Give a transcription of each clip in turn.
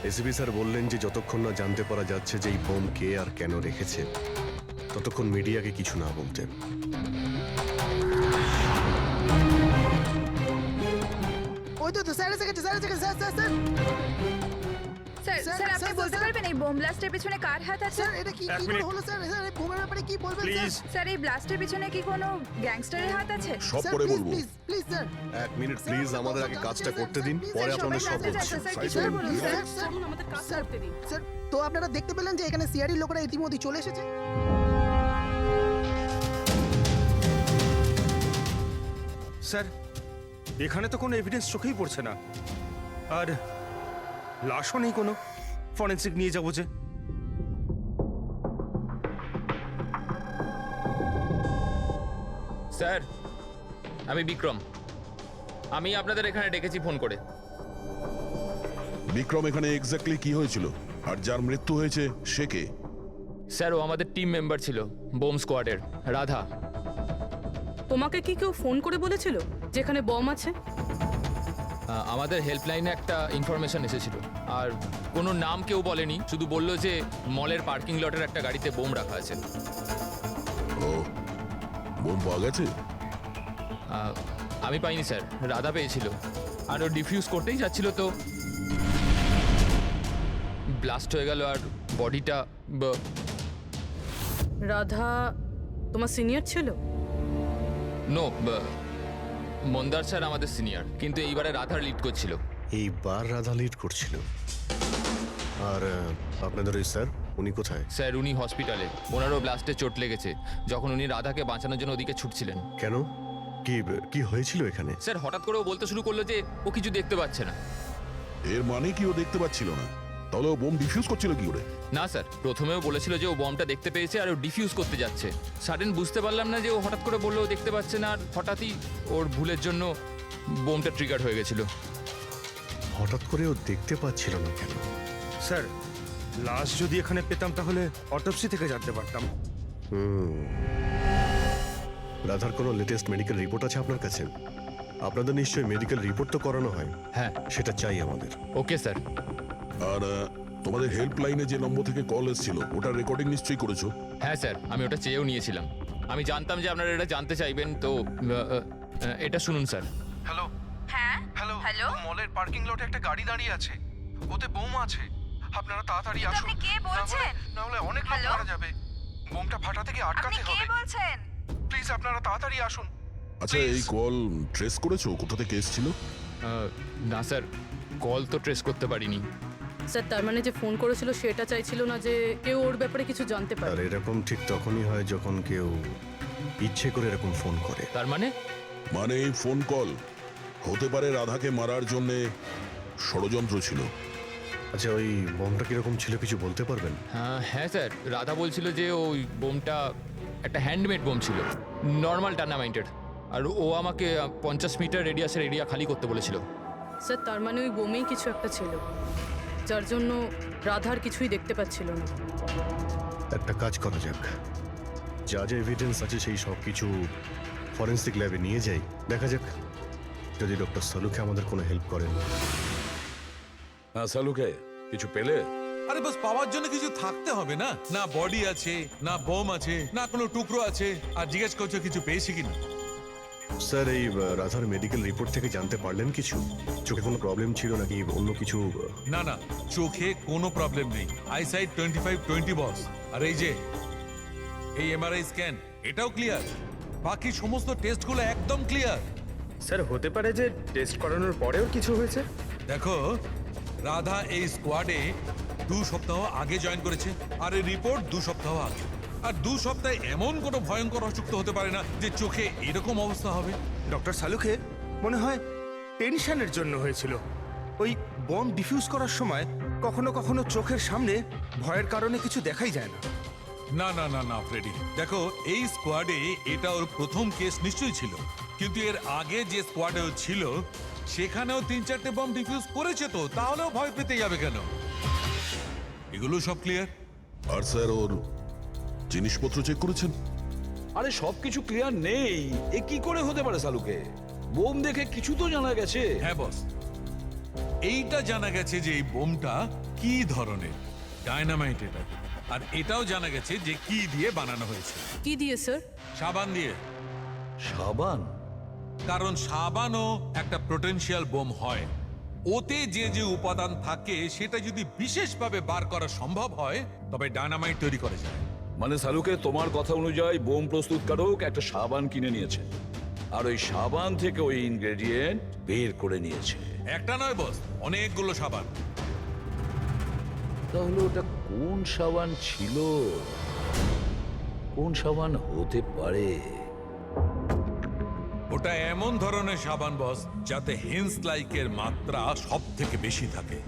ACP sir বললেন যে যতক্ষণ না জানতে পারা যাচ্ছে যে এই বোম কে আর কেন রেখেছে ততক্ষণ মিডিয়াকে কিছু না বলতে। ওই তো sir sir sir sir sir sir sir sir, sir আপনি স্যার, বলতে স্যার। পারবেন এই বোম ব্লাস্টের পিছনে কার হাত আছে? স্যার এটা কি এক কি করে মিনিট। হলো স্যার স্যার এই বোমের ব্যাপারে কি বলবেন স্যার? প্লিজ স্যার এই ব্লাস্টের পিছনে কি কোনো গ্যাংস্টারের হাত আছে? সব স্যার পরে প্লিজ বলবো। প্লিজ প্লিজ স্যার এক মিনিট প্লিজ, আমাদের আগে কাজটা করতে দিন, স্যার, পরে স্যার, আপনাদের সবাই সব জানতে বলছি। চাইছে, স্যার, সাইড কিছু করে বলুন, দিন। স্যার। স্যার চলুন আমাদের কাজ স্যার, করতে দিন। স্যার তো আপনারা দেখতে পেলেন যে এখানে সিআরডি লোকেরা ইতিমধ্যে চলে এসেছে? স্যার, এখানে তো কোনো এভিডেন্স চোখেই পড়ছে না, আর লাশও নেই কোনো। ফরেন্সিক নিয়ে যাবো যে। স্যার, আমি বিক্রম। আমি আপনাদের এখানে ডেকেছি ফোন করে। বিক্রম, এখানে এক্স্যাক্টলি কি হয়েছিল আর যার মৃত্যু হয়েছে সে কে? স্যার, ও আমাদের টিম মেম্বার ছিল, বোম স্কোয়াডের, রাধা। তোমাকে কি কেউ ফোন করে বলেছিল যেখানে বম আছে? আমাদের হেল্পলাইনে একটা ইনফরমেশন এসেছিল, আর কোনো নাম কেউ বলেনি, শুধু বললো যে মলের পার্কিং লটের একটা গাড়িতে বোম রাখা আছে। ও, বোম পাওয়া গেছে? আহ, আমি পাইনি স্যার, রাধা পেয়েছিল, আর ও ডিফিউজ করতেই যাচ্ছিল তো ব্লাস্ট হয়ে গেল, আর বডিটা রাধা তোমার সিনিয়র ছিল? নো, মন্দার স্যার আমাদের সিনিয়র, কিন্তু এইবারে রাধার লিড করছিল। এইবার রাধা লিড করছিল। আর আপনাদের ওই স্যার, উনি কোথায়? স্যার, উনি হসপিটালে, ওনারও ব্লাস্টে চোট লেগেছে, যখন উনি রাধাকে বাঁচানোর জন্য ওদিকে ছুটছিলেন। কেন? কি কি হয়েছিল এখানে? স্যার, হঠাৎ করে ও বলতে শুরু করলো যে ও কিছু দেখতে পাচ্ছে না। এর মানে কি ও দেখতে পাচ্ছিল না? তাহলে ও বোম ডিফিউজ করছিল কি করে? না স্যার, প্রথমেও বলেছিল যে ও বমটা দেখতে পেয়েছে আর ও ডিফিউজ করতে যাচ্ছে। সাডেন বুঝতে পারলাম না যে ও হঠাৎ করে বললো ও দেখতে পাচ্ছে না, আর হঠাৎই ওর ভুলের জন্য বোমটা ট্রিগার হয়ে গেছিল। হঠাৎ করে ও দেখতে পাচ্ছিল না কেন? স্যার, লাশ যদি এখানে পেতাম তাহলে অটোপসি থেকে জানতে পারতাম। রাধার কোনো লেটেস্ট মেডিকেল রিপোর্ট আছে আপনার কাছে? আপনাদের নিশ্চয়ই মেডিকেল রিপোর্ট তো করানো হয়, হ্যাঁ, সেটা চাই আমাদের। Okay sir. আর তোমাদের হেল্পলাইনে যে নম্বর থেকে কল এসেছিল ওটার রেকর্ডিং নিশ্চয়ই করেছো? হ্যাঁ স্যার, আমি ওটা চেয়েও নিয়েছিলাম। আমি জানতাম যে আপনারা এটা জানতে চাইবেন, তো এটা শুনুন স্যার। হ্যালো হ্যাঁ হ্যালো হ্যালো, মলের পার্কিং লটে একটা গাড়ি দাঁড়িয়ে আছে, ওতে বোম আছে। আপনারা তাড়াতাড়ি কিন্তু আসুন, আপনি কে বলছেন? না হলে অনেক লোক হ্যালো? মারা যাবে। বোমটা ফাটা থেকে আপনি আটকাতে কে হবে। বলছেন? প্লিজ আপনারা তাড়াতাড়ি আসুন। আচ্ছা, Please. এই কল ট্রেস করেছো কোথা থেকে এসেছিল? না স্যার, কল তো ট্রেস করতে পারিনি। স্যার, তার মানে যে ফোন করেছিল সেটা চাইছিল না যে কেউ ওর ব্যাপারে কিছু জানতে আর পারে। এরকম ঠিক তখনই হয় যখন কেউ ইচ্ছে করে এরকম ফোন করে। তার মানে মানে এই ফোন কল হতে পারে রাধাকে মারার জন্য ষড়যন্ত্র ছিল। আচ্ছা, ওই বোমটা কিরকম ছিল কিছু বলতে পারবেন? হ্যাঁ স্যার, রাধা বলছিল যে ওই বোমটা একটা হ্যান্ডমেড বোম ছিল, নর্মাল ডায়নামাইটেড, আর ও আমাকে 50 মিটার রেডিয়াসের এরিয়া খালি করতে বলেছিল। স্যার, তার মানে ওই বোমেই কিছু একটা ছিল, যার জন্য রাধার কিছুই দেখতে পাচ্ছিল না। একটা কাজ করা যাক, যা যা এভিডেন্স আছে সেই সব কিছু ফরেন্সিক ল্যাবে নিয়ে যাই, দেখা যাক যদি ডক্টর সালুকে আমাদের কোনো হেল্প করেন। সালুকে কিছু পেলে? আরে বাস পাওয়ার জন্য কিছু থাকতে হবে না? না বডি আছে, না বোম আছে, না কোনো টুকরো আছে, আর জিজ্ঞেস করছো কিছু পেয়েছি কিনা। স্যার, এই রাধার মেডিকেল রিপোর্ট থেকে জানতে পারলেন কিছু? চোখে কোনো প্রবলেম ছিল নাকি অন্য কিছু? না না, চোখে কোনো প্রবলেম নেই, আইসাইট 25/20 বস। আর এই যে এই এমআরআই স্ক্যান, এটাও ক্লিয়ার। বাকি সমস্ত টেস্টগুলো একদম ক্লিয়ার। স্যার, হতে পারে যে টেস্ট করানোর পরেও কিছু হয়েছে। দেখো, রাধা এই স্কোয়াডে 2 সপ্তাহ আগে জয়েন করেছে, আর এই রিপোর্ট 2 সপ্তাহ আগে। আর 2 সপ্তাহে এমন কোনো ভয়ঙ্কর অসুখ তো হতে পারে না যে চোখে এরকম অবস্থা হবে। ডক্টর সালুকে মনে হয় টেনশনের জন্য হয়েছিল। ওই বম ডিফিউজ করার সময় কখনো কখনো চোখের সামনে ভয়ের কারণে কিছু দেখাই যায় না। না না না না ফ্রেডি, দেখো এই স্কোয়াডে এটা ওর প্রথম কেস নিশ্চয়ই ছিল, কিন্তু এর আগে যে স্কোয়াডে ও ছিল সেখানেও 3-4টে বম ডিফিউজ করেছে, তো তাহলেও ভয় পেতে যাবে কেন? এগুলো সব ক্লিয়ার। আর স্যার, ওর জিনিসপত্র চেক করেছেন? আরে সবকিছু ক্লিয়ার নেই, এ কি করে হতে পারে সালুকে? বোম দেখে কিছু তো জানা গেছে। হ্যাঁ বস, এইটা জানা গেছে যে এই বোমটা কি ধরনের, ডায়নামাইট এটা। আর এটাও জানা গেছে যে কি দিয়ে বানানো হয়েছে। কি দিয়ে স্যার? সাবান দিয়ে। সাবান? কারণ সাবানও একটা পোটেনশিয়াল বোম হয়। ওতে যে যে উপাদান থাকে সেটা যদি বিশেষভাবে বার করা সম্ভব হয় তবে ডায়নামাইট তৈরি করা যায়। মানে সালুকে তোমার কথা অনুযায়ী বোম প্রস্তুতকারক একটা সাবান কিনে নিয়েছে, আর ওই সাবান থেকে ওই ইনগ্রেডিয়েন্ট বের করে নিয়েছে। একটা নয় বস, অনেকগুলো সাবান। তাহলে ওটা কোন সাবান ছিল? কোন সাবান হতে পারে? ওটা এমন ধরনের সাবান বস যাতে হেন্স লাইকের মাত্রা সব থেকে বেশি থাকে।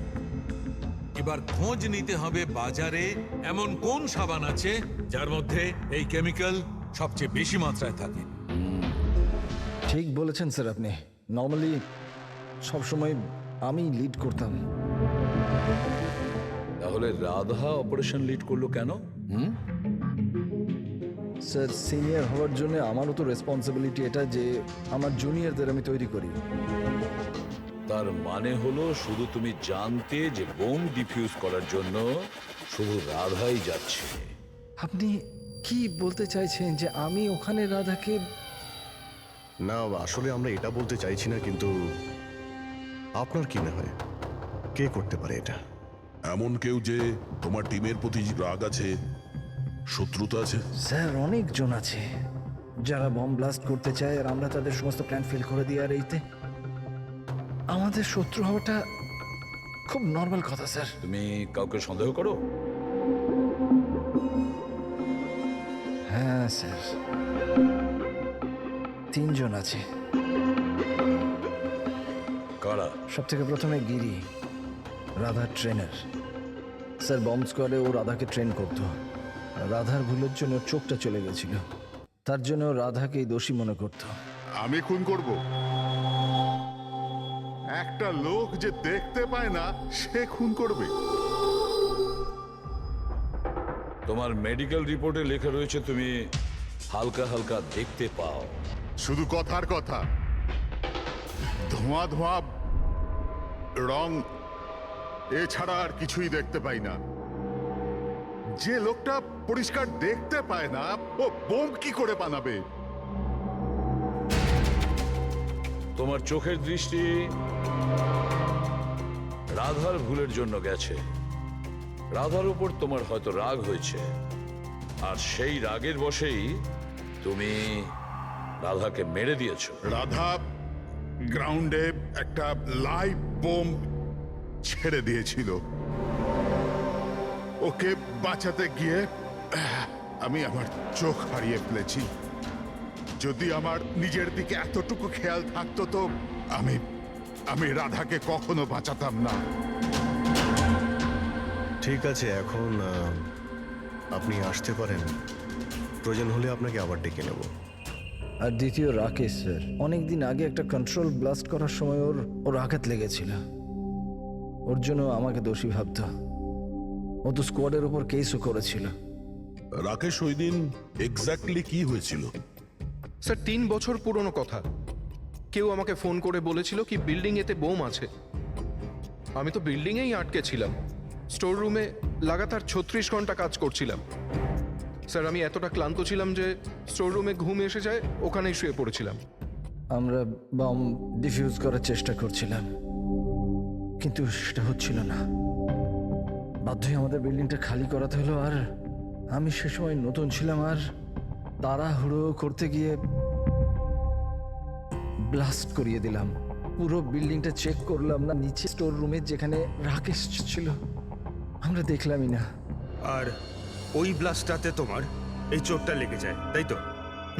এবার খোঁজ নিতে হবে বাজারে এমন কোন সাবান আছে যার মধ্যে এই কেমিক্যাল সবচেয়ে বেশি মাত্রায় থাকে। ঠিক বলেছেন স্যার আপনি। নর্মালি সবসময় আমি লিড করতাম। তাহলে রাধা অপারেশন লিড করলো কেন? স্যার সিনিয়র হওয়ার জন্য আমারও তো রেসপন্সিবিলিটি এটা যে আমার জুনিয়রদের আমি তৈরি করি। তার মানে হলো শুধু তুমি জানতে যে বোম ডিফিউজ করার জন্য শুধু রাধাই যাচ্ছে। আপনি কি বলতে চাইছেন যে আমি ওখানে রাধাকে? না, আসলে আমরা এটা বলতে চাইছি না, কিন্তু আপনার কি মনে হয় কে করতে পারে এটা? এমন কেউ যে তোমার টিমের প্রতি রাগ আছে, শত্রুতা আছে? স্যার অনেকজন আছে যারা বম ব্লাস্ট করতে চায়, আর আমরা তাদের সমস্ত প্ল্যান ফেল করে দিই। আর এইতে আমাদের শত্রু হওয়াটা খুব নর্মাল কথা স্যার। তুমি কাউকে সন্দেহ করো? হ্যাঁ স্যার, 3 জন আছে। কারা? সব থেকে প্রথমে গিরি, রাধার ট্রেনার। স্যার বম্ব স্কোয়াডে ও রাধাকে ট্রেন করতো। রাধার ভুলের জন্য ওর চোখটা চলে গেছিল, তার জন্য ও রাধাকেই দোষী মনে করতো। আমি খুন করব? একটা লোক যে দেখতে পায় না সে খুন করবে? তোমার মেডিকেল রিপোর্টে লেখা রয়েছে তুমি হালকা হালকা দেখতে পাও। শুধু কথার কথা, ধোঁয়া ধোঁয়া রং এছাড়া আর কিছুই দেখতে পাই না। যে লোকটা পরিষ্কার দেখতে পায় না ও বোম কি করে বানাবে? তোমার চোখের দৃষ্টি রাধার ভুলের জন্য গেছে। রাধার উপর তোমার হয়তো রাগ হয়েছে, আর সেই রাগের বশেই তুমি রাধাকে মেরে দিয়েছো। রাধা গ্রাউন্ডে একটা লাইভ বোম ছেড়ে দিয়েছিল। ওকে বাঁচাতে গিয়ে আমি আমার চোখ হারিয়ে ফেলেছি। যদি আমার নিজের দিকে এতটুকু খেয়াল থাকতো তো আমি রাধাকে কখনো বাঁচাতাম না। ঠিক আছে, এখন আপনি আসতে পারেন। প্রয়োজন হলে আপনাকে আবার ডেকে নেব। আর দ্বিতীয় রাকেশ স্যার, অনেকদিন আগে একটা কন্ট্রোল ব্লাস্ট করার সময় ওর আঘাত লেগেছিল। ওর জন্য আমাকে দোষী ভাবতো। ও তো স্কোয়াডের উপর কেসও করেছিল। রাকেশ, ওই দিন এক্স্যাক্টলি কি হয়েছিল? স্যার 3 বছর পুরনো কথা। কেউ আমাকে ফোন করে বলেছিল কি বিল্ডিং এতে বোম আছে। আমি তো বিল্ডিংয়েই আটকে ছিলাম। স্টোর রুমে লাগাতার 36 ঘন্টা কাজ করছিলাম। স্যার আমি এতটা ক্লান্ত ছিলাম যে স্টোর রুমে ঘুম এসে যায়, ওখানেই শুয়ে পড়েছিলাম। আমরা বম ডিফিউজ করার চেষ্টা করছিলাম, কিন্তু সেটা হচ্ছিল না। বাধ্যই আমাদের বিল্ডিংটা খালি করাতে হলো। আর আমি সে সময় নতুন ছিলাম, আর তাড়াহুড়ো করতে গিয়ে ব্লাস্ট করিয়ে দিলাম। পুরো বিল্ডিংটা চেক করলাম না, নিচে স্টোর রুমে যেখানে রাকেশ ছিল আমরা দেখলামই না। আর ওই ব্লাস্টটাতে তোমার এই চোটটা লেগে যায়, তাই তো?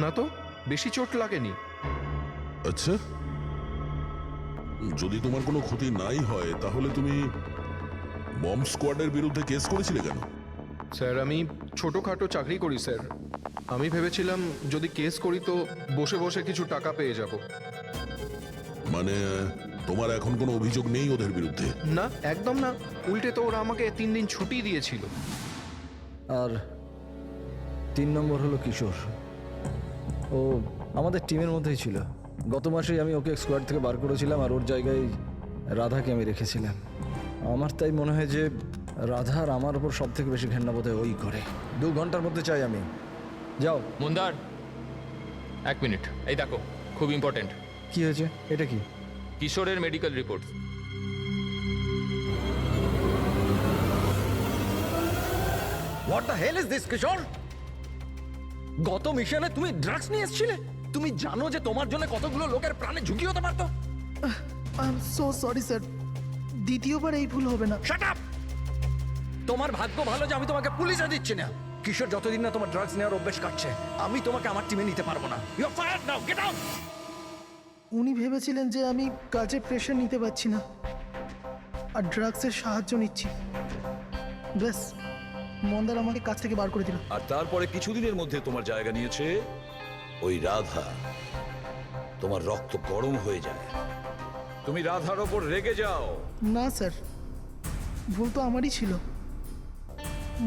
না তো, বেশি চোট লাগেনি। আচ্ছা, যদি তোমার কোনো ক্ষতি নাই হয় তাহলে তুমি বম স্কোয়াডের বিরুদ্ধে কেস করেছিলে কেন? স্যার আমি ছোটোখাটো চাকরি করি স্যার। আমি ভেবেছিলাম যদি কেস করি তো বসে বসে কিছু টাকা পেয়ে যাব। মানে তোমার এখন কোনো অভিযোগ নেই ওদের বিরুদ্ধে? না, একদম না। উল্টে তো ওরা আমাকে 3 দিন ছুটি দিয়েছিল। আর 3 নম্বর হলো কিশোর। ও আমাদের টিমের মধ্যেই ছিল। গত মাসেই আমি ওকে স্কোয়াড থেকে বার করেছিলাম, আর ওর জায়গায় রাধাকে আমি রেখেছিলাম। আমার তাই মনে হয় যে রাধার আমার উপর সব থেকে বেশি ঘেন্না বোধ হয় ওই করে। 2 ঘন্টার মধ্যে চাই আমি। যাও। মন্দার, 1 মিনিট, এই দেখো, খুব ইম্পর্টেন্ট। কি হয়েছে? এটা কি? কিশোরের medical report. What the hell is this Kishore? গত মিশনে তুমি ড্রাগস নিয়ে এসেছিলে? তুমি জানো যে তোমার জন্য কতগুলো লোকের প্রাণে ঝুঁকি হতে পারতো? I am so sorry sir, দ্বিতীয়বার এই ভুল হবে না। Shut up! তোমার ভাগ্য ভালো যে আমি তোমাকে পুলিশে দিচ্ছি না। কিশোর যতদিন না তোমার ড্রাগস নেওয়ার অভ্যেস কাটছে, আমি তোমাকে আমার টিমে নিতে পারবো না। You are fired now, get out! উনি ভেবেছিলেন যে আমি কাজে প্রেশার নিতে পারছি না আর ড্রাগসের সাহায্য নিচ্ছি। ব্যাস, মন্দার আমাকে কাজ থেকে বার করে দিল। আর তারপরে কিছুদিনের মধ্যে তোমার জায়গা নিয়েছে ওই রাধা। তোমার রক্ত গরম হয়ে যায়, তুমি রাধার ওপর রেগে যাও। না স্যার, ভুল তো আমারই ছিল।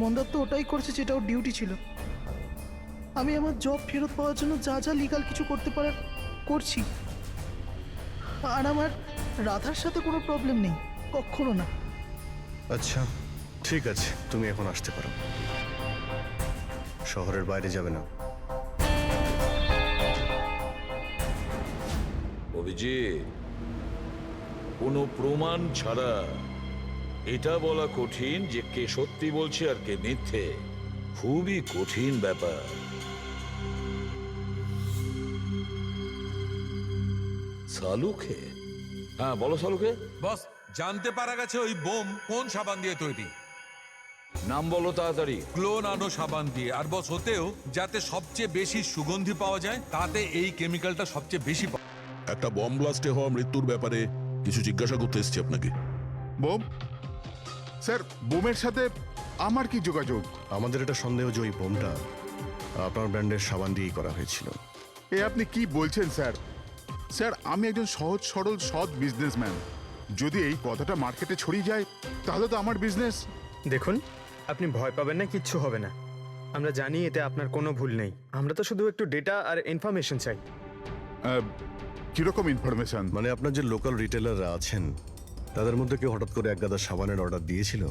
মন্দার তো ওটাই করছে যেটা ওর ডিউটি ছিল। আমি আমার জব ফেরত পাওয়ার জন্য যা যা লিগাল কিছু করতে পারার করছি। আর আমার রাধার সাথে কোনো প্রবলেম নেই, কখনো না। আচ্ছা ঠিক আছে, তুমি এখন আসতে পারো। শহরের বাইরে যাবে না। অভিজিৎ, কোনো প্রমাণ ছাড়া এটা বলা কঠিন যে কে সত্যি বলছে আর কে মিথ্যে। খুবই কঠিন ব্যাপার। সালুকে? হ্যাঁ বলো সালুকে। বস, জানতে পারা গেছে ওই বোম কোন সাবান দিয়ে তৈরি। নাম বলো তাড়াতাড়ি। ক্লোনানো সাবান দিয়ে। আর বস, হতেও যাতে সবচেয়ে বেশি সুগন্ধি পাওয়া যায়, তাতে এই কেমিক্যালটা সবচেয়ে বেশি একটা বম ব্লাস্টে হওয়া মৃত্যুর ব্যাপারে কিছু জিজ্ঞাসা করতে এসেছি আপনাকে। বোম? স্যার, বোমের সাথে আমার কি যোগাযোগ? আমাদের এটা সন্দেহ যে ওই বোমটা আপনার ব্র্যান্ডের সাবান দিয়েই করা হয়েছিল। এ আপনি কি বলছেন স্যার? স্যার, আমি একজন সহজ সরল সৎ বিজনেসম্যান। যদি এই কথাটা মার্কেটে ছড়িয়ে যায় তাহলে তো আমার বিজনেস। দেখুন, আপনি ভয় পাবেন না, কিচ্ছু হবে না। আমরা জানি এতে আপনার কোনো ভুল নেই। আমরা তো শুধু একটু ডেটা আর ইনফরমেশন চাই। কিরকম ইনফরমেশন? মানে আপনার যে লোকাল রিটেলাররা আছেন তাদের মধ্যে কেউ হঠাৎ করে এক গাদা সাবানের অর্ডার দিয়েছিল?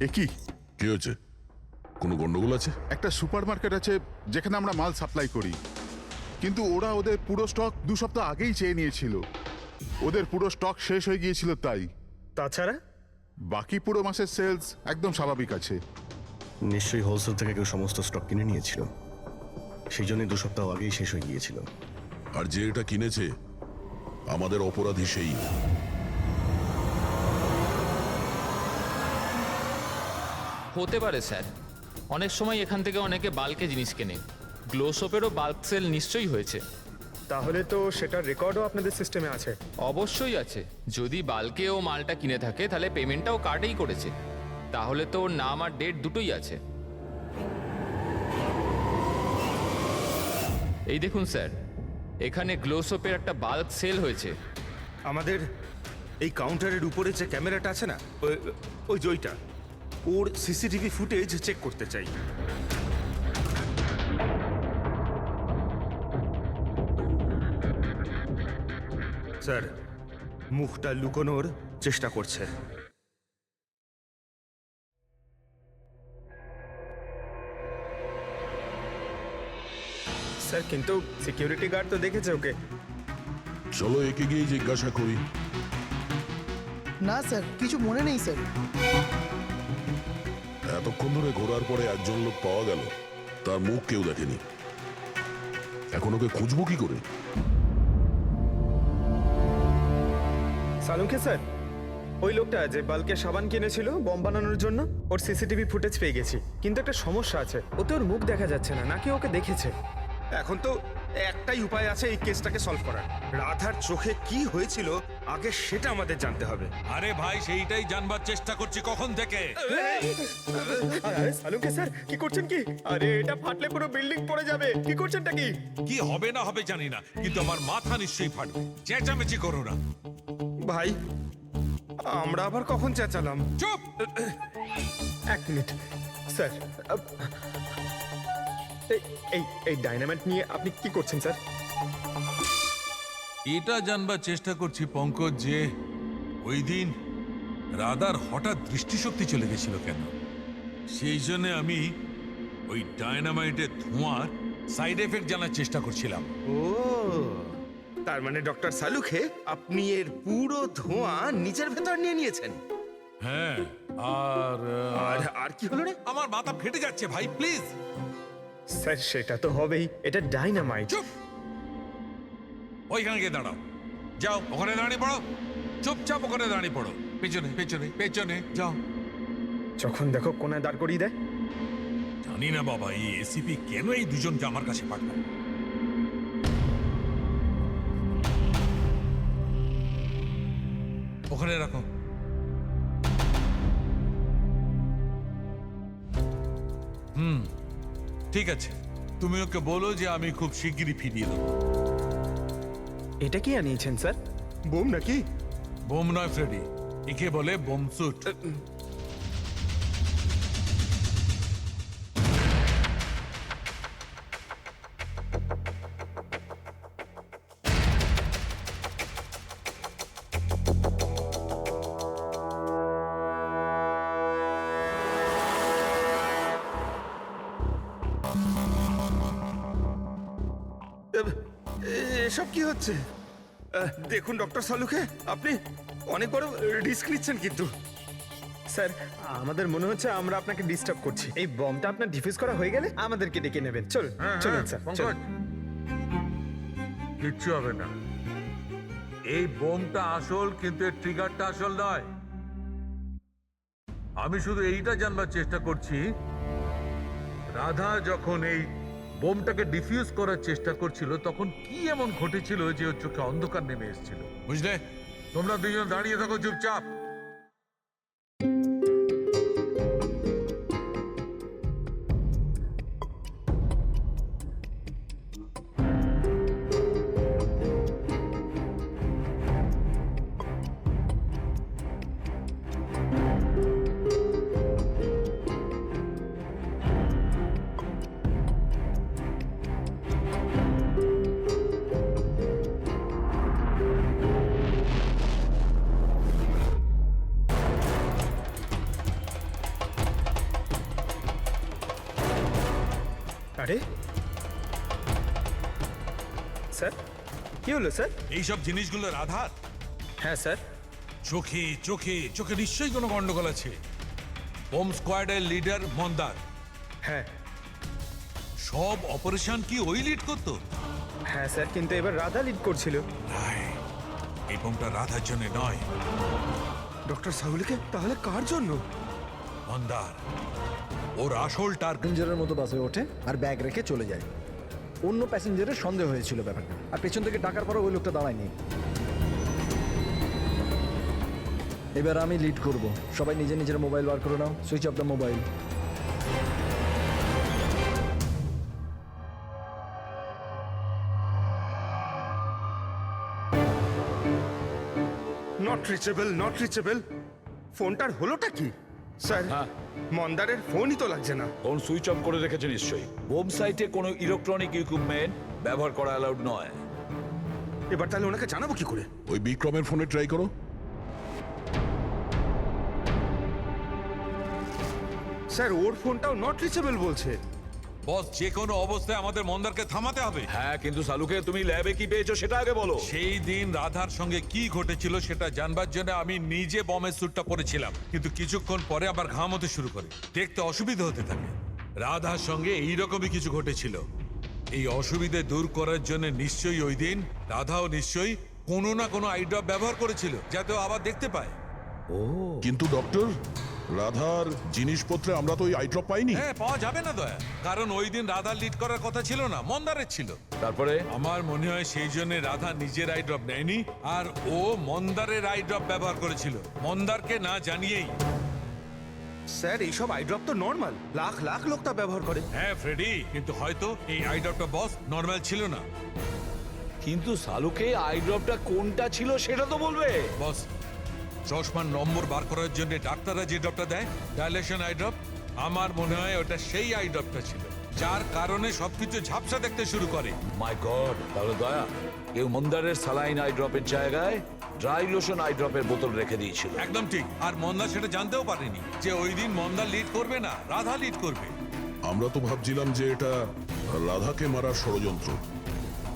এ কি? কি হয়েছে? কোনো গন্ডগোল আছে? একটা সুপারমার্কেট আছে যেখানে আমরা মাল সাপ্লাই করি, কিন্তু ওরা ওদের পুরো স্টক 2 সপ্তাহ আগেই চেয়ে নিয়েছিল। ওদের পুরো স্টক শেষ হয়ে গিয়েছিল তাই। তাছাড়া বাকি পুরো মাসের সেলস একদম স্বাভাবিক আছে। নিশ্চয়ই হোলসেল থেকে কেউ সমস্ত স্টক কিনে নিয়েছিল, সেই জন্যই 2 সপ্তাহ আগেই শেষ হয়ে গিয়েছিল। আর যে এটা কিনেছে আমাদের অপরাধী সেই। হতে পারে স্যার, অনেক সময় এখান থেকে অনেকে বাল্কে জিনিস কেনে। গ্লো সোপেরও বাল্ক সেল নিশ্চয়ই হয়েছে। তাহলে তো সেটার রেকর্ডও আপনাদের সিস্টেমে আছে। অবশ্যই আছে। যদি বাল্কে ও মালটা কিনে থাকে তাহলে পেমেন্টটাও কার্ডেই করেছে, তাহলে তো ওর নাম আর ডেট দুটোই আছে। এই দেখুন স্যার, এখানে গ্লো সোপের একটা বাল্ক সেল হয়েছে। আমাদের এই কাউন্টারের উপরে যে ক্যামেরাটা আছে না, ওই জয়টা, ওর সিসিটিভি ফুটেজ চেক করতে চাই। স্যার, মুখটা লুকোনোর চেষ্টা করছে। স্যার, কিন্তু সিকিউরিটি গার্ড তো দেখেছে ওকে। চলো একে গিয়ে জিজ্ঞাসা করি। না স্যার, কিছু মনে নেই স্যার। এতক্ষণ ধরে ঘোরার পরে একজন লোক পাওয়া গেল, তার মুখ কেউ দেখেনি। এখন ওকে খুঁজবো কি করে? সালুকে স্যার, ওই লোকটা যে বাল্কে সাবান কিনেছিল বম বানানোর জন্য, ওর সিসিটিভি ফুটেজ পেয়ে গেছি। কিন্তু একটা সমস্যা আছে, ওতে ওর মুখ দেখা যাচ্ছে না, নাকি ওকে দেখেছে। এখন তো একটাই উপায় আছে এই কেসটাকে সলভ করার। রাধার চোখে কি হয়েছিল আগে সেটা আমাদের জানতে হবে। আরে ভাই, সেইটাই জানবার চেষ্টা করছি কখন থেকে। আরে সালুকে স্যার, কি করছেন কি? আরে এটা ফাটলে পুরো বিল্ডিং পড়ে যাবে। কি করছেনটা কি? কি হবে না হবে জানি না, কিন্তু আমার মাথা নিশ্চয়ই ফাটবে। চেঁচামেচি করো না ভাই, আমরা আবার কখন চেঁচালাম? চুপ! 1 মিনিট স্যার। এই এই ডাইনামাইট নিয়ে আপনি কি করছেন স্যার? এটা জানবার চেষ্টা করছি পঙ্কজ যে ওই দিন রাধার হঠাৎ দৃষ্টিশক্তি চলে গেছিল কেন। সেই জন্য আমি ওই ডায়নামাইটের ধোঁয়ার সাইড এফেক্ট জানার চেষ্টা করছিলাম। ও তার মানে ডক্টর সালুখে আপনি এর পুরো ধোঁয়া নিজের ভেতর নিয়ে নিয়েছেন। হ্যাঁ, আর আর আর কি হলো রে? আমার মাথা ফেটে যাচ্ছে ভাই, প্লিজ স্যার সেটা তো হবেই, এটা ডাইনামাইট। চুপ, ওইখানে গিয়ে দাঁড়াও। যাও ওখানে দাঁড়িয়ে পড়ো, চুপচাপ ওখানে দাঁড়িয়ে পড়ো। পেছনে পেছনে পেছনে যাও। যখন দেখো কোনায় দাঁড় করিয়ে দেয়। জানি না বাবা, এই এসিপি কেন এই দুজনকে আমার কাছে পাঠায়। ওখানে রাখো। ঠিক আছে, তুমি ওকে বলো যে আমি খুব শিগগিরই ফিরিয়ে দেবো। এটা কি আনিয়েছেন স্যার? বোম নাকি? বোম নয় ফ্রেডি, একে বলে বোম স্যুট। এসব কি হচ্ছে? দেখুন ডক্টর সালুখে, আপনি অনেক বড় রিস্ক নিচ্ছেন কিন্তু। স্যার আমাদের মনে হচ্ছে আমরা আপনাকে ডিস্টার্ব করছি। এই বমটা আপনার ডিফিউজ করা হয়ে গেলে আমাদেরকে ডেকে নেবেন। চলুন স্যার, চলুন। কিচ্ছু হবে না। এই বোমটা আসল, কিন্তু এর ট্রিগারটা আসল নয়। আমি শুধু এইটা জানবার চেষ্টা করছি, রাধা যখন এই বোমটাকে ডিফিউজ করার চেষ্টা করছিল তখন কি এমন ঘটেছিল যে ওর চোখে অন্ধকার নেমে এসেছিল। বুঝলে? তোমরা দুজন দাঁড়িয়ে থাকো চুপচাপ। আরে স্যার, কি হলো স্যার? এইসব জিনিসগুলো রাধার? হ্যাঁ স্যার। চোখে চোখে চোখে নিশ্চয়ই কোনো গন্ডগোল আছে। বোম স্কোয়াডের লিডার মন্দার। হ্যাঁ সব অপারেশন কি ওই লিড করতো? হ্যাঁ স্যার, কিন্তু এবার রাধা লিড করছিল। এই বোমটা রাধার জন্য নয়। ডক্টর সালুখে, তাহলে কার জন্য? মন্দার ওর আসল টার্গেট। প্যাসেঞ্জারের মতো বাসে ওঠে আর ব্যাগ রেখে চলে যায়। অন্য প্যাসেঞ্জারের সন্দেহ হয়েছিল ব্যাপারটা, আর পেছন থেকে ডাকার পরও ওই লোকটা দাঁড়ায়নি। এবার আমি লিড করব। সবাই নিজের নিজের মোবাইল বার করে নাও। Switch off the mobile. Not reachable, not reachable. ফোনটার হলোটা কি? স্যার, মন্দারের ফোনই তো লাগছে না। ফোন সুইচ অফ করে রেখেছে নিশ্চয়ই। বোম সাইটে কোনো ইলেকট্রনিক ইকুইপমেন্ট ব্যবহার করা অ্যালাউড নয়। এবার তাহলে ওনাকে জানাবো কি করে? ওই বিক্রমের ফোনে ট্রাই করো। স্যার, ওর ফোনটাও নট রিচেবল বলছে। বস, যে কোনো অবস্থায় আমাদের মন্দারকে থামাতে হবে। হ্যাঁ, কিন্তু সালুকে তুমি ল্যাবে কি পেয়েছো সেটা আগে বলো। সেই দিন রাধার সঙ্গে কি ঘটেছিল সেটা জানবার জন্য আমি নিজে বমের স্যুটটা পরেছিলাম, কিন্তু কিছুক্ষণ পরে আবার ঘাম হতে শুরু করে, দেখতে অসুবিধা হতে থাকে। রাধার সঙ্গে এইরকমই কিছু ঘটেছিল। এই অসুবিধে দূর করার জন্য নিশ্চয়ই ওই দিন রাধাও নিশ্চয়ই কোনো না কোনো আই ড্রপ ব্যবহার করেছিল, যাতে ও আবার দেখতে পায়। কিন্তু ডক্টর, রাধার জিনিসপত্রে আমরা তো ওই আইড্রপ পাইনি। হ্যাঁ, পাওয়া যাবে না দয়া, কারণ ওই দিন রাধা লিড করার কথা ছিল না, মন্দারের ছিল। তারপরে আমার মনে হয় সেই জন্য রাধা নিজের আই ড্রপ নেয়নি, আর ও মন্দারের আই ড্রপ ব্যবহার করেছিল, মন্দারকে না জানিয়েই। স্যার, এইসব আইড্রপ তো নর্মাল, লাখ লাখ লোক তা ব্যবহার করে। হ্যাঁ ফ্রেডি, কিন্তু হয়তো এই আই ড্রপটা বস নর্মাল ছিল না। কিন্তু সালুকে আই ড্রপটা কোনটা ছিল সেটা তো বলবে। বস, চশমার নম্বর বার করার জন্য ডাক্তাররা যে ড্রপটা দেয়, ডাইলেশন আই ড্রপ, আমার মনে হয় ওটা সেই আই ড্রপটা ছিল। যার কারণে সবকিছু ঝাপসা দেখতে শুরু করে। মাই গড, তাহলে দয়া কেউ মন্দারের স্যালাইন আই ড্রপের জায়গায় ড্রাই লোশন আই ড্রপের বোতল রেখে দিয়েছিল। একদম ঠিক। আর মন্দা সেটা জানতেও পারেনি যে ওই দিন মন্দা লিড করবে না, রাধা লিড করবে। আমরা তো ভাবছিলাম যে এটা রাধাকে মারার ষড়যন্ত্র,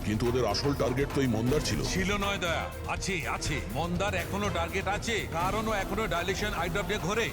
কিন্তু ওদের আসল টার্গেট তো এই মন্দার ছিল। ছিল নয় দয়া, আছে আছে। মন্দার এখনো টার্গেট আছে, কারণ ও এখনো ডাইলেশন আই ড্রপ দিয়ে ঘোরে।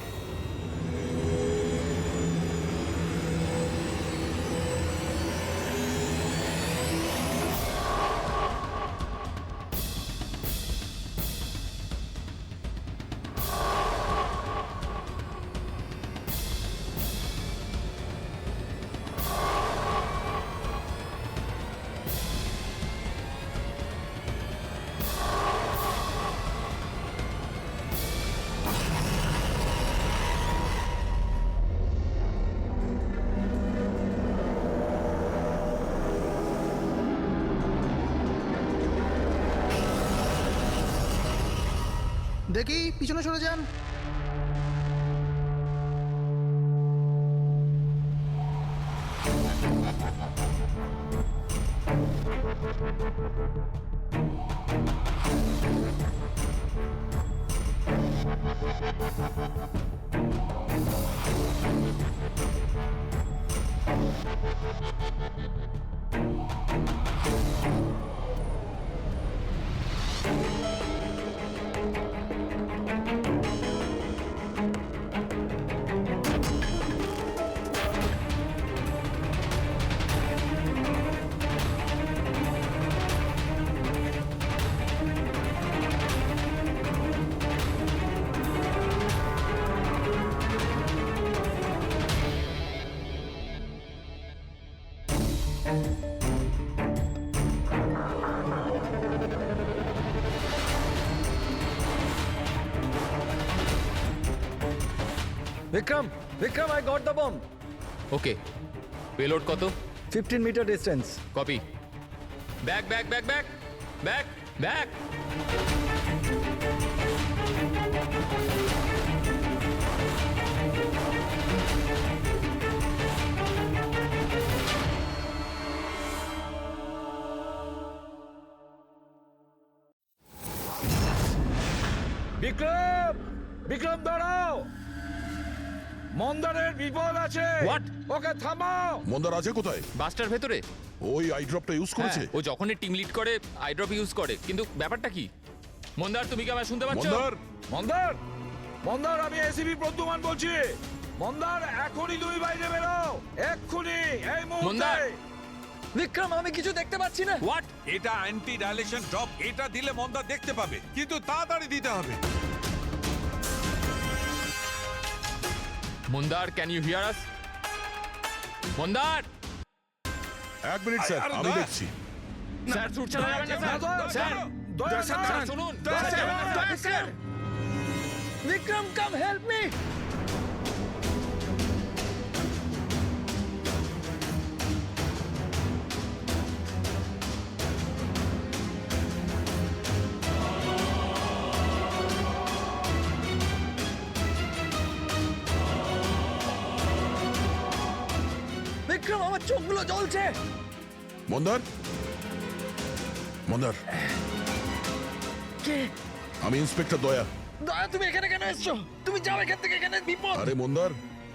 দেখি পিছনে সরে যান। Vikram, Vikram, I got the bomb. Okay, payload কত? 15 metre distance. Copy. Back back back back back back. Vikram, Vikram দাঁড়াও, মন্দারের বিপদ আছে। What? ওকে থামাও। মন্দার আছে কোথায়? বাসটার ভেতরে। ওই আই ড্রপটা ইউজ করেছে? হ্যাঁ, ও যখনই টিম লিড করে আই ড্রপ ইউজ করে। কিন্তু ব্যাপারটা কি? মন্দার, তুমি কি আমায় শুনতে পাচ্ছ? মন্দার, মন্দার, মন্দার, আমি এসিপি প্রদ্যুমান বলছি। মন্দার, এখনই তুমি বাইরে বেরো, এক্ষুনি, এই মুহূর্তে। মন্দার! বিক্রম, আমি কিছু দেখতে পাচ্ছি না। হোয়াট? এটা অ্যান্টি ডাইলেশন ড্রপ। এটা দিলে মন্দা দেখতে পাবে, কিন্তু তাড়াতাড়ি দিতে হবে। মন্দার, ক্যান ইউ হিয়ার আস? মন্দার! এক মিনিট স্যার, আরে আমি দয়া। দেখছি। স্যার, ছুট চালাবেন না স্যার। স্যার, স্যার, শুনুন। স্যার, বিক্রম, কাম হেল্প মি। বিক্রম, আমার চোখগুলো জ্বলছে। মন্দার, মন্দার, কে? আমি ইন্সপেক্টর দয়া। দয়া, তুমি এখানে কেন এসছো? তুমি যাও এখান থেকে, এখানে বিপদ। আরে মন্দার,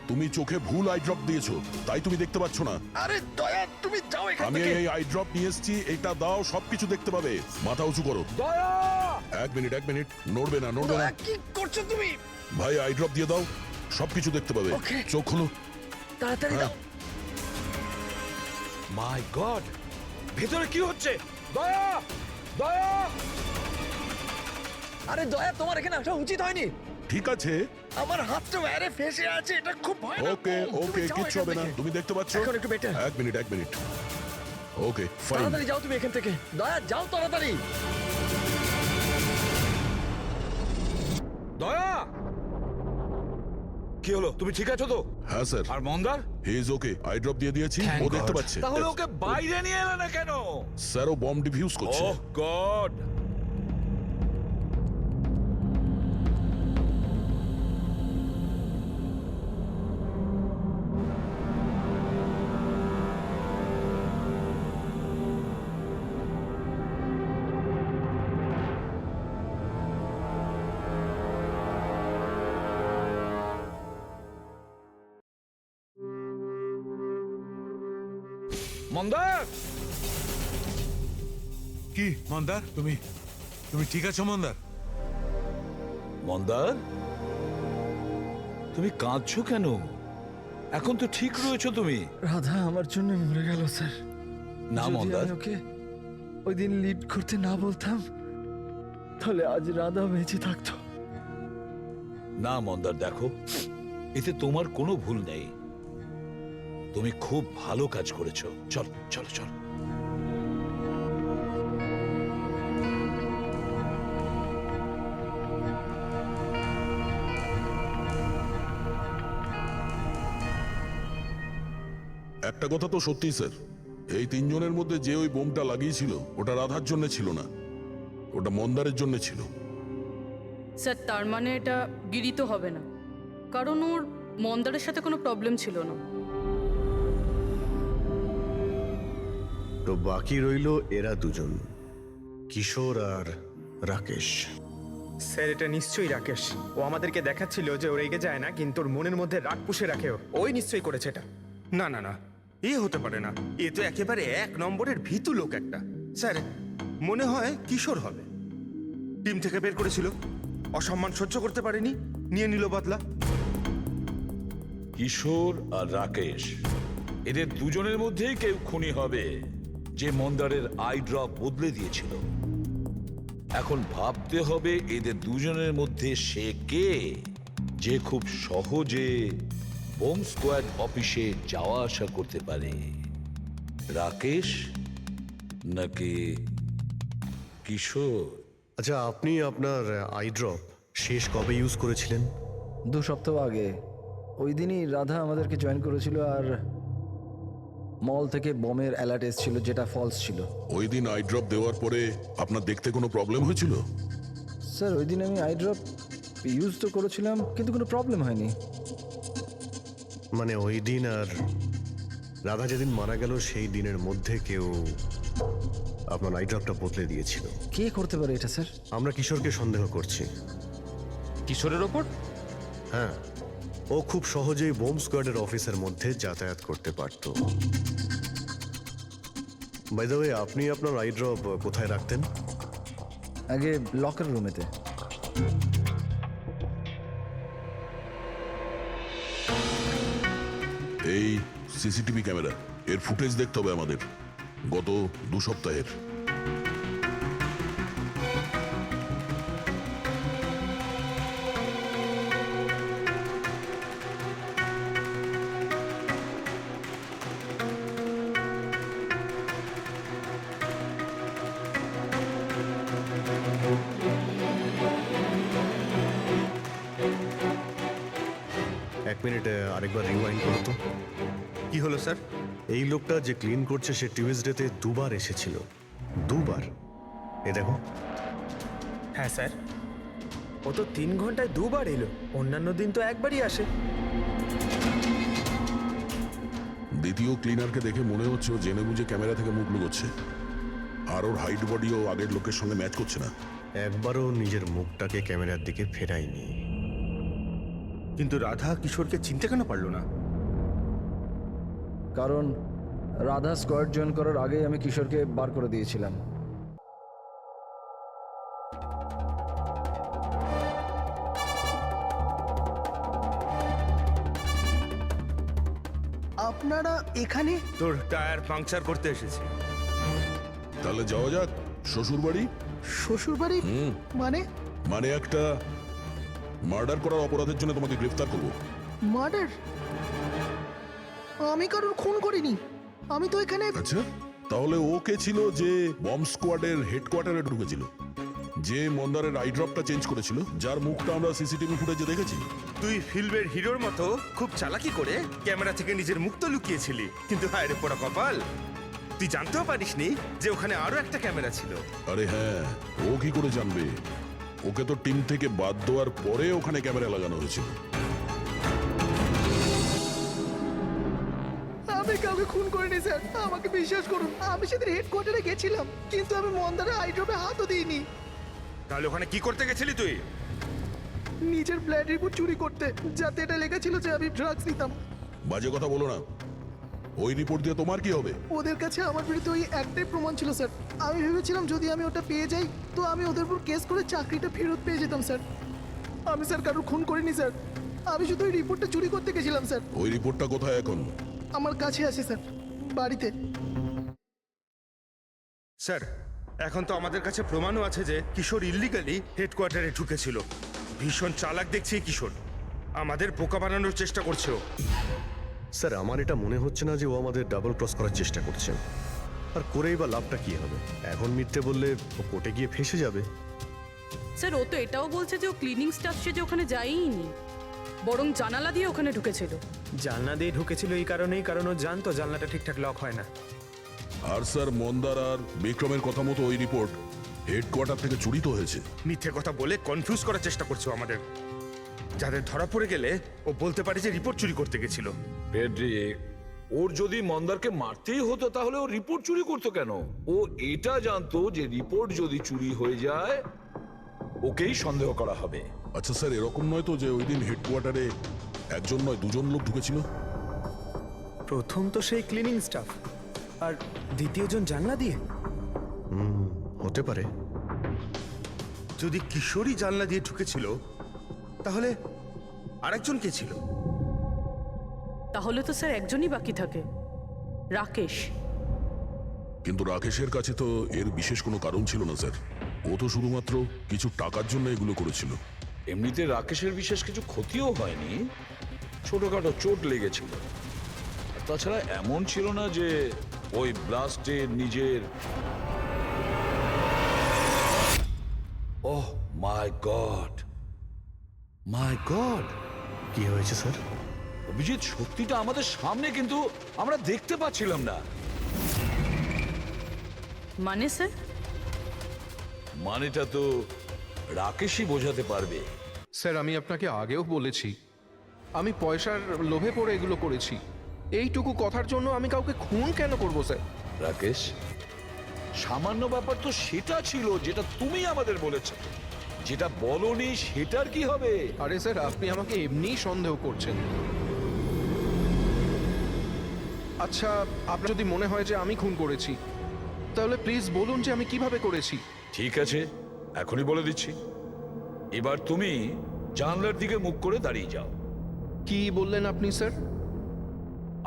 তুমি চোখে ভুল আই ড্রপ দিয়েছো, তাই তুমি দেখতে পাচ্ছ না। আরে দয়া, তুমি যাও এখান আমি থেকে। এই আই ড্রপ নিয়ে এসেছি, এটা দাও, সবকিছু দেখতে পাবে। মাথা উঁচু করো। দয়া, এক মিনিট, এক মিনিট, নড়বে না, নড়বে না। দয়া, কি করছো তুমি? ভাই, আই ড্রপ দিয়ে দাও, সবকিছু দেখতে পাবে। Okay. চোখ খুলো। তাড়াতাড়ি হ্যাঁ। দাও। মাই গড, ভেতরে কি হচ্ছে? দয়া, দয়া। আরে দয়া, তোমার এখানে আসা উচিত হয়নি। ঠিক আছে, আমার হাতটা বাইরে ফেসে আছে, এটা খুব ভয়ানক। ওকে তুমি ওকে, যাও কিচ্ছু এখান হবে না, থেকে। তুমি দেখতে পাচ্ছ। এখন একটু better। এক মিনিট, এক মিনিট। ওকে, ফাইন। তাড়াতাড়ি যাও তুমি এখান থেকে। দয়া, যাও তাড়াতাড়ি। দয়া, কি হলো? তুমি ঠিক আছো তো? হ্যাঁ স্যার, আর মন্দার? He is okay. I drop দিয়ে দিয়েছি, ও দেখতে পাচ্ছে। তাহলে ওকে বাইরে নিয়ে এলে না কেন? স্যার, ও বম্ব ডিফিউজ করছে। ওহ গড। মন্দার! কি মন্দার, তুমি তুমি ঠিক আছো মন্দার? মন্দার, তুমি কাঁদছো কেন? এখন তো ঠিক রয়েছো তুমি। রাধা আমার জন্য মরে গেল স্যার। না যদি মন্দার, আমি ওকে ওই দিন লিড করতে না বলতাম তাহলে আজ রাধা বেঁচে থাকতো। না মন্দার, দেখো এতে তোমার কোনো ভুল নেই। তুমি খুব ভালো কাজ করেছো। চল চল চল। একটা কথা তো সত্যি স্যার, এই তিনজনের মধ্যে যে ওই বোমটা লাগিয়েছিল ওটা রাধার জন্য ছিল না, ওটা মন্দারের জন্য ছিল। স্যার তার মানে এটা গিরি তো হবে না, কারণ ওর মন্দারের সাথে কোনো প্রবলেম ছিল না। তো বাকি রইল এরা দুজন, কিশোর আর রাকেশ। স্যার এটা নিশ্চয়ই রাকেশ। ও আমাদেরকে দেখাচ্ছিল যে ও রেগে যায় না, কিন্তু ওর মনের মধ্যে রাগ পুষে রাখে। ওই নিশ্চয়ই করেছে এটা। না না না, এ হতে পারে না। এ তো একেবারে 1 নম্বরের ভীতু লোক একটা। স্যার মনে হয় কিশোর হবে। টিম থেকে বের করেছিল, অসম্মান সহ্য করতে পারেনি, নিয়ে নিল বদলা। কিশোর আর রাকেশ, এদের দুজনের মধ্যেই কেউ খুনি হবে যে মন্দারের আই ড্রপ বদলে দিয়েছিল। এখন ভাবতে হবে এদের দুজনের মধ্যে সে কে, যে খুব সহজে বোম স্কোয়াড অফিসে যাওয়া আসা করতে পারে। রাকেশ নাকি কিশোর? আচ্ছা, আপনি আপনার আই ড্রপ শেষ কবে ইউজ করেছিলেন? 2 সপ্তাহ আগে। ওই দিনই রাধা আমাদেরকে জয়েন করেছিল আর মল থেকে বমের অ্যালার্ট এসেছিল যেটা ফলস ছিল। ওই দিন আই ড্রপ দেওয়ার পরে আপনার দেখতে কোনো প্রবলেম হয়েছিল? স্যার ওই দিন আমি আই ড্রপ ইউজ তো করেছিলাম কিন্তু কোনো প্রবলেম হয়নি। মানে ওই দিন আর রাধা যেদিন মারা গেল সেই দিনের মধ্যে কেউ আপনার আই ড্রপটা বদলে দিয়েছিল। কে করতে পারে এটা স্যার? আমরা কিশোরকে সন্দেহ করছি। কিশোরের ওপর? হ্যাঁ, ও খুব সহজেই বোম স্কোয়াডের অফিসের মধ্যে যাতায়াত করতে পারত। বাই দ্য ওয়ে, আপনি আপনার আই ড্রপ কোথায় রাখতেন? আগে লকার রুমেতে। এই সিসিটিভি ক্যামেরা, এর ফুটেজ দেখতে হবে আমাদের গত 2 সপ্তাহের। এক মিনিট, আরেকবার রিওয়াইন্ড করো তো। কি হলো স্যার? এই লোকটা যে ক্লিন করছে সে টিউজডেতে 2 বার এসেছিল। 2 বার? এ দেখো। হ্যাঁ স্যার, ও তো 3 ঘন্টায় 2 বার এলো। অন্যান্য দিন তো একবারই আসে। দ্বিতীয় ক্লিনারকে দেখে মনে হচ্ছে ও জেনে বুঝে ক্যামেরা থেকে মুখ লুকোচ্ছে, আর ওর হাইট বডিও আগের লোকের সঙ্গে ম্যাচ করছে না। একবারও নিজের মুখটাকে ক্যামেরার দিকে ফেরায়নি। কিন্তু রাধা কিশোরকে চিনতে কেন পারলো না? কারণ রাধা স্কোয়াড জয়েন করার আগেই আমি কিশোরকে বার করে দিয়েছিলাম। আপনারা এখানে? তোর টায়ার পাংচার করতে এসেছি। তাহলে যাওয়া যাক শ্বশুর বাড়ি। শ্বশুর বাড়ি? মানে? মানে একটা মার্ডার করার অপরাধের জন্য তোমাকে গ্রেফতার করবো। মার্ডার? আমি কারোর খুন করিনি। আমি তো এখানে। আচ্ছা, তাহলে ও কে ছিল যে বম্ব স্কোয়াডের হেডকোয়ার্টারে ঢুকেছিল, যে মন্দারের আই ড্রপটা চেঞ্জ করেছিল, যার মুখটা আমরা সিসিটিভি ফুটেজে দেখেছি? তুই ফিল্মের হিরোর মতো খুব চালাকি করে ক্যামেরা থেকে নিজের মুখ তো লুকিয়েছিলি, কিন্তু হায় রে পোড়া কপাল, তুই জানতেও পারিসনি যে ওখানে আরো একটা ক্যামেরা ছিল। আরে হ্যাঁ, ও কি করে জানবে? ওকে তো টিম থেকে বাদ দেওয়ার পরে ওখানে ক্যামেরা লাগানো হয়েছিল। আমি কাউকে খুন করিনি স্যার, আমাকে বিশ্বাস করুন। আমি সেদিন হেডকোয়ার্টারে গেছিলাম, কিন্তু আমি মন্দারের আই ড্রপে হাতও দিইনি। তাহলে ওখানে কি করতে গেছিলি তুই? নিজের ব্লাড রিপোর্ট চুরি করতে, যাতে এটা লেখা ছিল যে আমি ড্রাগস নিতাম। বাজে কথা বলো না। ওই রিপোর্ট দিয়ে তোমার কি হবে? ওদের কাছে আমার বিরুদ্ধে ওই একটাই প্রমাণ ছিল স্যার। আমি ভেবেছিলাম যদি আমি ওটা পেয়ে যাই তো আমি ওদের উপর কেস করে চাকরিটা ফেরত পেয়ে যেতাম স্যার। আমি স্যার কারো খুন করিনি স্যার, আমি শুধু ওই রিপোর্টটা চুরি করতে গেছিলাম স্যার। ওই রিপোর্টটা কোথায় এখন? আমার কাছে আছে স্যার, বাড়িতে। স্যার এখন তো আমাদের কাছে প্রমাণও আছে যে কিশোর ইল্লিগালি হেডকোয়ার্টারে ঢুকেছিল। ভীষণ চালাক দেখছি এই কিশোর, আমাদের বোকা বানানোর চেষ্টা করছে ও। স্যার আমার এটা মনে হচ্ছে না যে ও আমাদের ডাবল ক্রস করার চেষ্টা করছে। আর করেই বা লাভটা কি হবে? এখন মিথ্যে বললে ও কোর্টে গিয়ে ফেঁসে যাবে। স্যার ও তো এটাও বলছে যে ও ক্লিনিং স্টাফ সে যে ওখানে যায়ইনি, বরং জানালা দিয়ে ওখানে ঢুকেছিল। জানলা দিয়ে ঢুকেছিল এই কারণেই, কারণ ও জানতো জানলাটা ঠিকঠাক লক হয় না। আর স্যার মন্দার আর বিক্রমের কথা মতো ওই রিপোর্ট হেডকোয়ার্টার থেকে চুরি তো হয়েছে। মিথ্যে কথা বলে কনফিউজ করার চেষ্টা করছে ও আমাদের, যাদের ধরা পড়ে গেলে ও বলতে পারে যে রিপোর্ট চুরি করতে গেছিল। ফ্রেডরিক, ওর যদি মন্দারকে মারতেই হতো তাহলে ও রিপোর্ট চুরি করতো কেন? ও এটা জানতো যে রিপোর্ট যদি চুরি হয়ে যায় ওকেই সন্দেহ করা হবে। আচ্ছা স্যার, এরকম নয় তো যে ওই দিন হেডকোয়ার্টারে একজন নয় দুজন লোক ঢুকেছিল? প্রথম তো সেই ক্লিনিং স্টাফ, আর দ্বিতীয়জন জানলা দিয়ে। হতে পারে। যদি কিশোরী জানলা দিয়ে ঢুকেছিল তাহলে আরেকজন কে ছিল? তাহলে তো স্যার একজনই বাকি থাকে, রাকেশ। কিন্তু রাকেশের কাছে তো এর বিশেষ কোনো কারণ ছিল না স্যার। ও তো শুধুমাত্র কিছু টাকার জন্য এগুলো করেছিল। এমনিতে রাকেশের বিশেষ কিছু ক্ষতিও হয়নি, ছোটখাটো চোট লেগেছিল। আর তাছাড়া এমন ছিল না যে ওই ব্লাস্টে নিজের। ওহ মাই গড, মাই গড! কি হয়েছে স্যার? অভিজিৎ, সত্যিটা আমাদের সামনে, কিন্তু আমরা দেখতে পাচ্ছিলাম না। মানে স্যার? মানেটা তো রাকেশই বোঝাতে পারবে। স্যার আমি আপনাকে আগেও বলেছি, আমি পয়সার লোভে পড়ে এগুলো করেছি। এইটুকু কথার জন্য আমি কাউকে খুন কেন করব স্যার? রাকেশ, সামান্য ব্যাপার তো সেটা ছিল যেটা তুমি আমাদের বলেছো, যেটা বলনি সেটার কি হবে? আরে স্যার, আপনি আমাকে এমনিই সন্দেহ করছেন। আচ্ছা, আপনার যদি মনে হয় যে আমি খুন করেছি তাহলে প্লিজ বলুন যে আমি কিভাবে করেছি। ঠিক আছে, এখনই বলে দিচ্ছি। এবার তুমি জানলার দিকে মুখ করে দাঁড়িয়ে যাও। কি বললেন আপনি স্যার?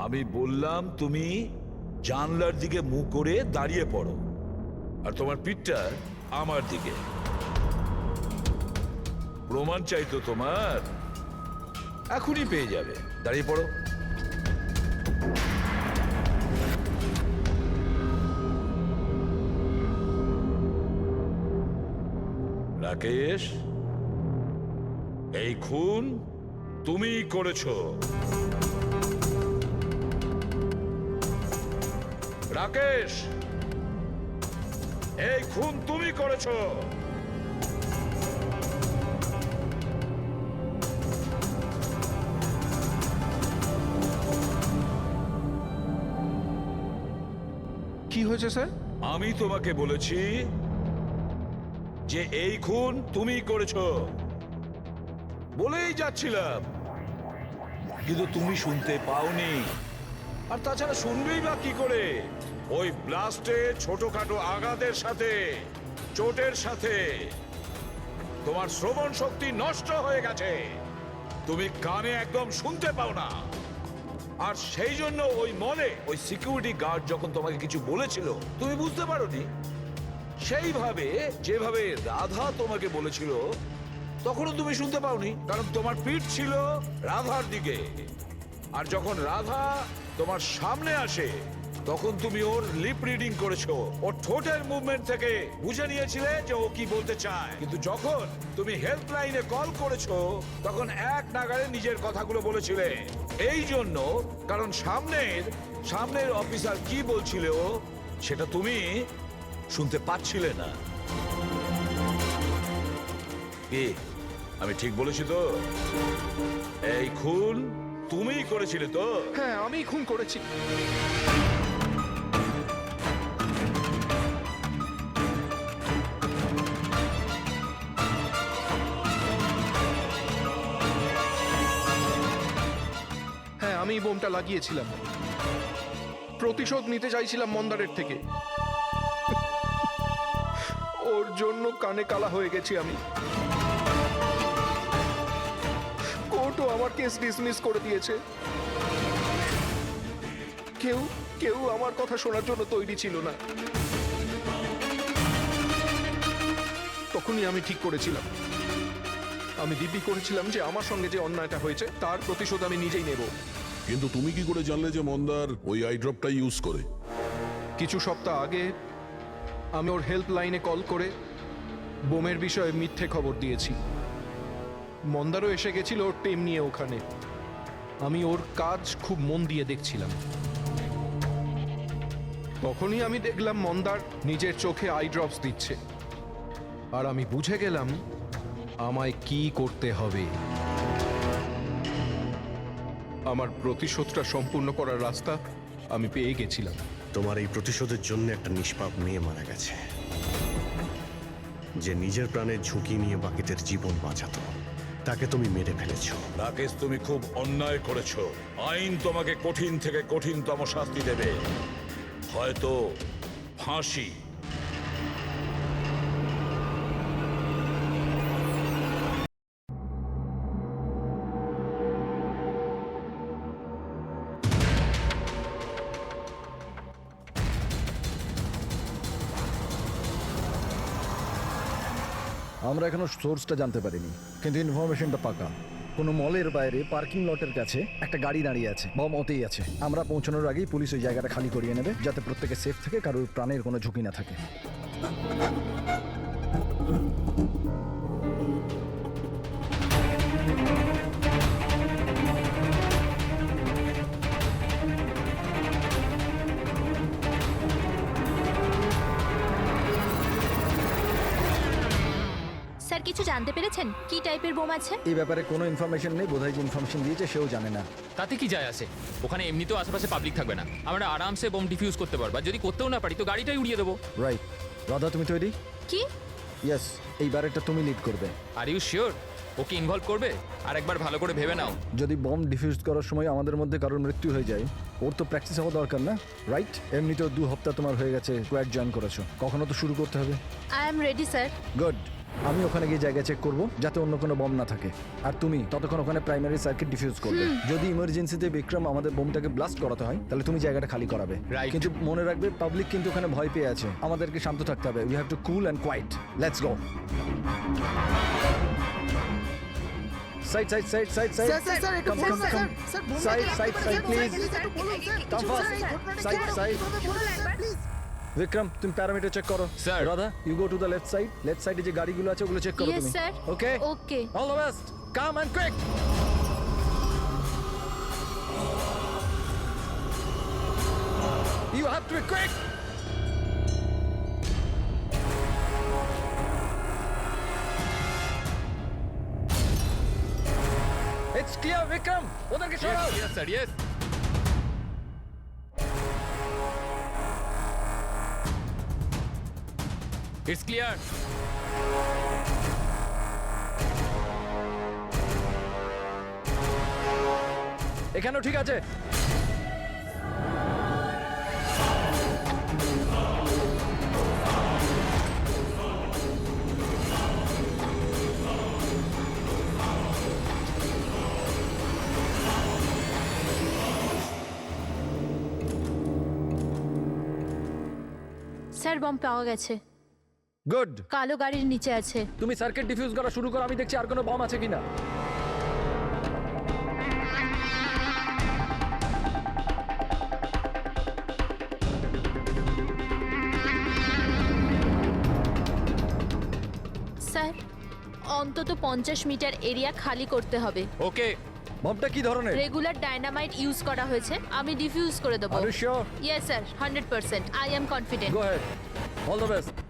আমি বললাম তুমি জানলার দিকে মুখ করে দাঁড়িয়ে পড়ো, আর তোমার পিঠটা আমার দিকে। প্রমাণ চাই তো তোমার, এখনই পেয়ে যাবে। দাঁড়িয়ে পড়ো। রাকেশ, এই খুন তুমিই করেছো। রাকেশ, এই খুন তুমি করেছো। কি হয়েছে স্যার? আমি তোমাকে বলেছি যে এই খুন তুমি করেছো, বলেই যাচ্ছিলাম, কিন্তু তুমি শুনতে পাওনি। আর তাছাড়া শুনবেই বা কি করে? ওই ব্লাস্টে ছোটখাটো আঘাতের সাথে, চোটের সাথে তোমার শ্রবণ শক্তি নষ্ট হয়ে গেছে। তুমি কানে একদম শুনতে পাও না। আর সেই জন্য ওই মলে ওই সিকিউরিটি গার্ড যখন তোমাকে কিছু বলেছিল তুমি বুঝতে পারোনি। সেইভাবে যেভাবে রাধা তোমাকে বলেছিল তখনও তুমি শুনতে পাওনি, কারণ তোমার পিঠ ছিল রাধার দিকে। আর যখন রাধা তোমার সামনে আসে তখন তুমি ওর লিপ রিডিং করেছো, ওর ঠোঁটের মুভমেন্ট থেকে বুঝে নিয়েছিলে যে ও কি বলতে চায়। কিন্তু যখন তুমি হেল্পলাইনে কল করেছো তখন এক নাগাড়ে নিজের কথাগুলো বলেছিলে। এই জন্য, কারণ সামনের অফিসার কি বলছিল সেটা তুমি শুনতে পাচ্ছিলে না। কি আমি ঠিক বলেছি তো? এই খুন তুমিই করেছিলে তো? হ্যাঁ, আমি খুন করেছি। হ্যাঁ, আমি বোমটা লাগিয়েছিলাম। প্রতিশোধ নিতে চাইছিলাম মন্দারের থেকে। ওর জন্য কানে কালা হয়ে গেছি আমি। কোর্টও আমার কেস ডিসমিস করে দিয়েছে। কেউ কেউ আমার কথা শোনার জন্য তৈরি ছিল না। তখনই আমি ঠিক করেছিলাম, আমি দিব্যি করেছিলাম যে আমার সঙ্গে যে অন্যায়টা হয়েছে তার প্রতিশোধ আমি নিজেই নেব। কিন্তু তুমি কি করে জানলে যে মন্দার ওই আই ড্রপটা ইউজ করে? কিছু সপ্তাহ আগে আমি ওর হেল্পলাইনে কল করে বোমের বিষয়ে মিথ্যে খবর দিয়েছি। মন্দারও এসে গেছিল ওর টিম নিয়ে ওখানে। আমি ওর কাজ খুব মন দিয়ে দেখছিলাম। তখনই আমি দেখলাম মন্দার নিজের চোখে আই ড্রপস দিচ্ছে, আর আমি বুঝে গেলাম আমায় কি করতে হবে। আমার প্রতিশোধটা সম্পূর্ণ করার রাস্তা আমি পেয়ে গেছিলাম। তোমার এই প্রতিশোধের জন্য একটা নিষ্পাপ মেয়ে মারা গেছে, যে নিজের প্রাণের ঝুঁকি নিয়ে বাকিদের জীবন বাঁচাতো। তাকে তুমি মেরে ফেলেছো। রাকেশ, তুমি খুব অন্যায় করেছো। আইন তোমাকে কঠিন থেকে কঠিনতম শাস্তি দেবে, হয়তো ফাঁসি। আমরা এখনো সোর্সটা জানতে পারিনি, কিন্তু ইনফরমেশনটা পাকা। কোনো মলের বাইরে পার্কিং লটের কাছে একটা গাড়ি দাঁড়িয়ে আছে, বম ওতেই আছে। আমরা পৌঁছানোর আগেই পুলিশ ওই জায়গাটা খালি করিয়ে নেবে, যাতে প্রত্যেকে সেফ থেকে কারোর প্রাণের কোনো ঝুঁকি না থাকে। স্যার, কিছু জানতে পেরেছেন কি টাইপের বোম আছে? এই ব্যাপারে কোনো ইনফরমেশন নেই। বোধহয় যে ইনফরমেশন দিয়েছে সেও জানে না। তাতে কি যায় আসে? ওখানে এমনিতেও আশেপাশে পাবলিক থাকবে না, আমরা আরামসে বোম ডিফিউজ করতে পারবো। আর যদি করতেও না পারি তো গাড়িটাই উড়িয়ে দেবো। রাইট। রাধা, তুমি তৈরি? কি? ইয়েস, এইবার একটা তুমি লিড করবে। Are you sure okay involve করবে? আর একবার ভালো করে ভেবে নাও। যদি বম ডিফিউজ করার সময় আমাদের মধ্যে কারোর মৃত্যু হয়ে যায়, ওর তো প্র্যাকটিস হওয়া দরকার না? রাইট। এমনিতেও 2 সপ্তাহ তোমার হয়ে গেছে স্কোয়াড জয়েন করেছো, কখনো তো শুরু করতে হবে। I am ready sir. Good. আমি ওখানে গিয়ে জায়গা চেক করব যাতে অন্য কোনো বম না থাকে, আর তুমি ততক্ষণ ওখানে প্রাইমারি সার্কিট ডিফিউজ করবে। যদি ইমার্জেন্সিতে বিক্রম আমাদের বোমটাকে ব্লাস্ট করাতে হয়, তাহলে তুমি জায়গাটা খালি করাবে। Right. কিন্তু মনে রাখবে, পাবলিক কিন্তু ওখানে ভয় পেয়ে আছে। আমাদেরকে শান্ত থাকতে হবে। We have to cool and quiet. Let's go. Side side side side side. Come, come, come. Side, side, side, please. Come fast. Side, side. Vikram, তুমি প্যারামিটার চেক করো। Sir. Radha, you go to the left side. Left সাইডে যে গাড়িগুলো আছে ওগুলো check করো Yes, তুমি। sir. Okay okay. All the best. Come and quick. You have to be quick. It's clear, Vikram. ওদেরকে সরাও। Yes, sir, yes. It's clear. এখানেও ঠিক আছে। স্যার, বম পাওয়া গেছে। গুড। কালো গাড়ির নিচে আছে। তুমি সার্কিট ডিফিউজ করা শুরু করো, আমি দেখছি আর কোনো বম আছে কিনা। স্যার, অন্তত 50 মিটার এরিয়া খালি করতে হবে। ওকে। বমটা কি ধরনের? রেগুলার ডায়নামাইট ইউজ করা হয়েছে। আমি ডিফিউজ করে দেবো। Are you sure? Yes sir, 100%. I am confident. Go ahead. All the best.